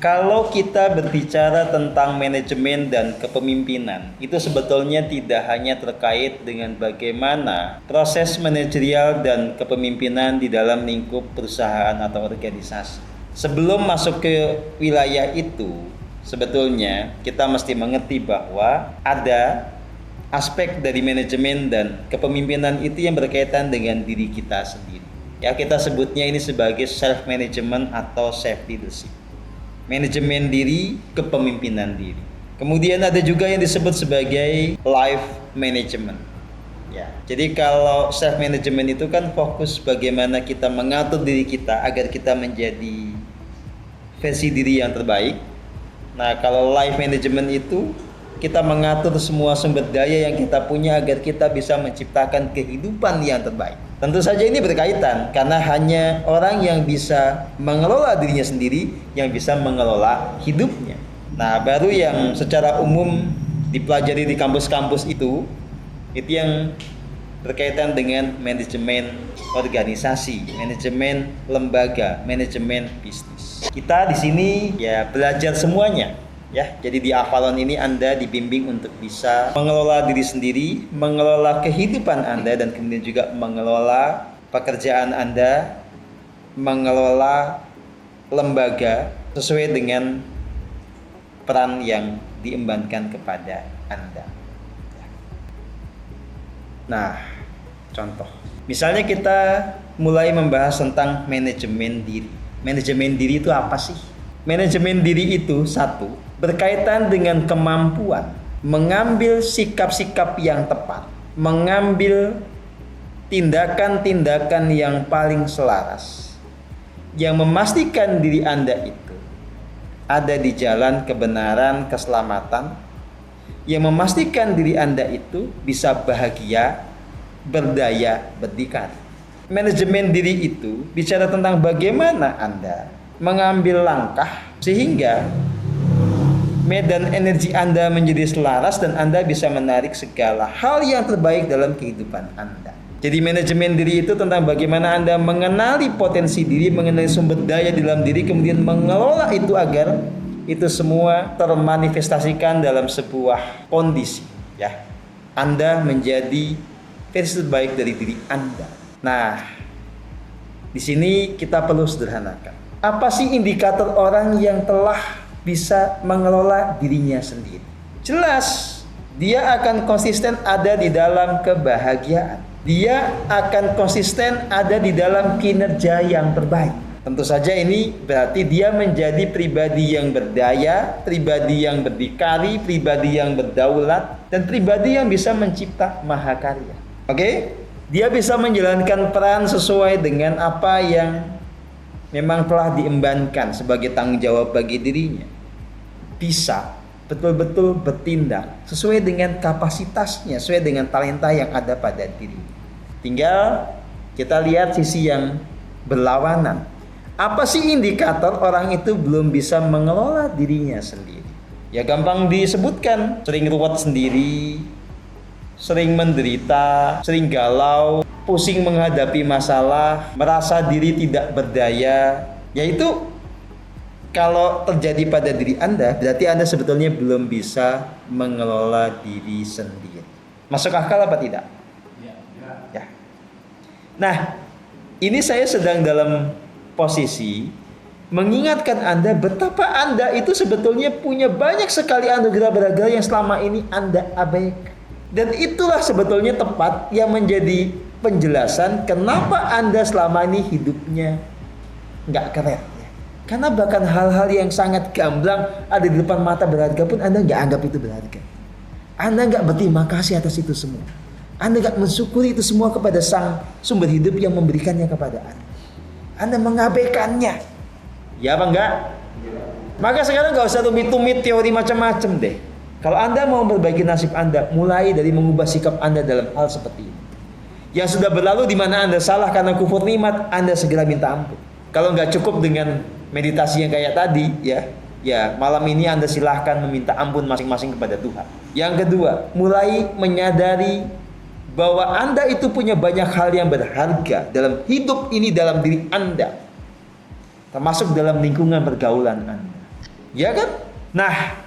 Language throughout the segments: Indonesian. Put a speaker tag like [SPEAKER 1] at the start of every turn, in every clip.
[SPEAKER 1] Kalau kita berbicara tentang manajemen dan kepemimpinan, itu sebetulnya tidak hanya terkait dengan bagaimana proses manajerial dan kepemimpinan di dalam lingkup perusahaan atau organisasi. Sebelum masuk ke wilayah itu, sebetulnya kita mesti mengerti bahwa ada aspek dari manajemen dan kepemimpinan itu yang berkaitan dengan diri kita sendiri. Ya, kita sebutnya ini sebagai self management atau self leadership. Manajemen diri, kepemimpinan diri. Kemudian ada juga yang disebut sebagai life management. Ya, jadi kalau self management itu kan fokus bagaimana kita mengatur diri kita agar kita menjadi versi diri yang terbaik. Nah, kalau life management itu kita mengatur semua sumber daya yang kita punya agar kita bisa menciptakan kehidupan yang terbaik. Tentu saja ini berkaitan karena hanya orang yang bisa mengelola dirinya sendiri yang bisa mengelola hidupnya. Nah, baru yang secara umum dipelajari di kampus-kampus itu yang berkaitan dengan manajemen organisasi, manajemen lembaga, manajemen bisnis. Kita di sini ya belajar semuanya. Ya, jadi di Avalon ini Anda dibimbing untuk bisa mengelola diri sendiri, mengelola kehidupan Anda, dan kemudian juga mengelola pekerjaan Anda, mengelola lembaga sesuai dengan peran yang diembankan kepada Anda. Nah, contoh. Misalnya kita mulai membahas tentang manajemen diri. Manajemen diri itu apa sih? Manajemen diri itu satu, berkaitan dengan kemampuan mengambil sikap-sikap yang tepat, mengambil tindakan-tindakan yang paling selaras, yang memastikan diri Anda itu ada di jalan kebenaran, keselamatan, yang memastikan diri Anda itu bisa bahagia, berdaya, berdikari. Manajemen diri itu bicara tentang bagaimana Anda mengambil langkah sehingga medan energi Anda menjadi selaras dan Anda bisa menarik segala hal yang terbaik dalam kehidupan Anda. Jadi manajemen diri itu tentang bagaimana Anda mengenali potensi diri, mengenali sumber daya di dalam diri, kemudian mengelola itu agar itu semua termanifestasikan dalam sebuah kondisi, ya. Anda menjadi versi terbaik dari diri Anda. Nah, di sini kita perlu sederhanakan. Apa sih indikator orang yang telah bisa mengelola dirinya sendiri? Jelas, dia akan konsisten ada di dalam kebahagiaan. Dia akan konsisten ada di dalam kinerja yang terbaik. Tentu saja ini berarti dia menjadi pribadi yang berdaya, pribadi yang berdikari, pribadi yang berdaulat, dan pribadi yang bisa mencipta mahakarya. Oke? Dia bisa menjalankan peran sesuai dengan apa yang memang telah diembankan sebagai tanggung jawab bagi dirinya. Bisa betul-betul bertindak sesuai dengan kapasitasnya, sesuai dengan talenta yang ada pada dirinya. Tinggal kita lihat sisi yang berlawanan. Apa sih indikator orang itu belum bisa mengelola dirinya sendiri? Ya gampang disebutkan, sering ruwet sendiri, sering menderita, sering galau, pusing menghadapi masalah, merasa diri tidak berdaya. Yaitu kalau terjadi pada diri Anda, berarti Anda sebetulnya belum bisa mengelola diri sendiri. Masuk akal apa tidak? Ya. Nah, ini saya sedang dalam posisi mengingatkan Anda betapa Anda itu sebetulnya punya banyak sekali anugerah berharga yang selama ini Anda abaikan. Dan itulah sebetulnya tepat yang menjadi penjelasan kenapa Anda selama ini hidupnya nggak keren. Karena bahkan hal-hal yang sangat gamblang ada di depan mata berharga pun Anda nggak anggap itu berharga. Anda nggak berterima kasih atas itu semua. Anda nggak mensyukuri itu semua kepada sang sumber hidup yang memberikannya kepada Anda. Anda mengabaikannya. Ya apa enggak? Maka sekarang nggak usah tumit-tumit teori macam-macam deh. Kalau Anda mau memperbaiki nasib Anda, mulai dari mengubah sikap Anda dalam hal seperti ini. Yang sudah berlalu di mana Anda salah karena kufur nikmat, Anda segera minta ampun. Kalau nggak cukup dengan meditasi yang kayak tadi, ya malam ini Anda silahkan meminta ampun masing-masing kepada Tuhan. Yang kedua, mulai menyadari bahwa Anda itu punya banyak hal yang berharga dalam hidup ini, dalam diri Anda, termasuk dalam lingkungan pergaulan Anda. Ya kan? Nah,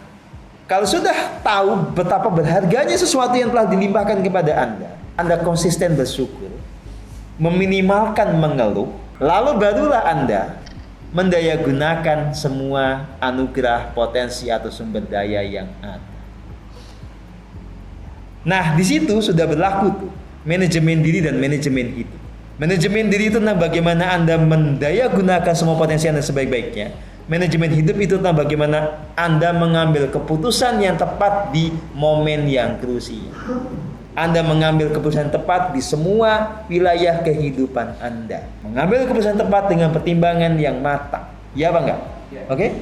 [SPEAKER 1] kalau sudah tahu betapa berharganya sesuatu yang telah dilimpahkan kepada Anda konsisten bersyukur, meminimalkan mengeluh, lalu barulah Anda mendayagunakan semua anugerah, potensi atau sumber daya yang ada. Nah, di situ sudah berlaku tuh manajemen diri dan manajemen hidup. Manajemen diri itu tentang bagaimana Anda mendayagunakan semua potensi Anda sebaik-baiknya. Manajemen hidup itu tentang bagaimana Anda mengambil keputusan yang tepat di momen yang krusial. Anda mengambil keputusan tepat di semua wilayah kehidupan Anda. Mengambil keputusan tepat dengan pertimbangan yang matang. Ya apa enggak? Oke?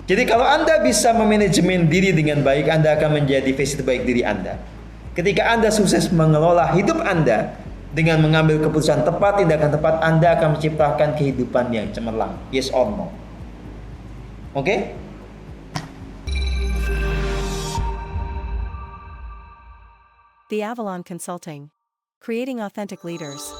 [SPEAKER 1] Jadi kalau Anda bisa memanajemen diri dengan baik, Anda akan menjadi versi terbaik diri Anda. Ketika Anda sukses mengelola hidup Anda dengan mengambil keputusan tepat, tindakan tepat, Anda akan menciptakan kehidupan yang cemerlang. Yes or no? Oke?
[SPEAKER 2] The Avalon Consulting. Creating Authentic Leaders.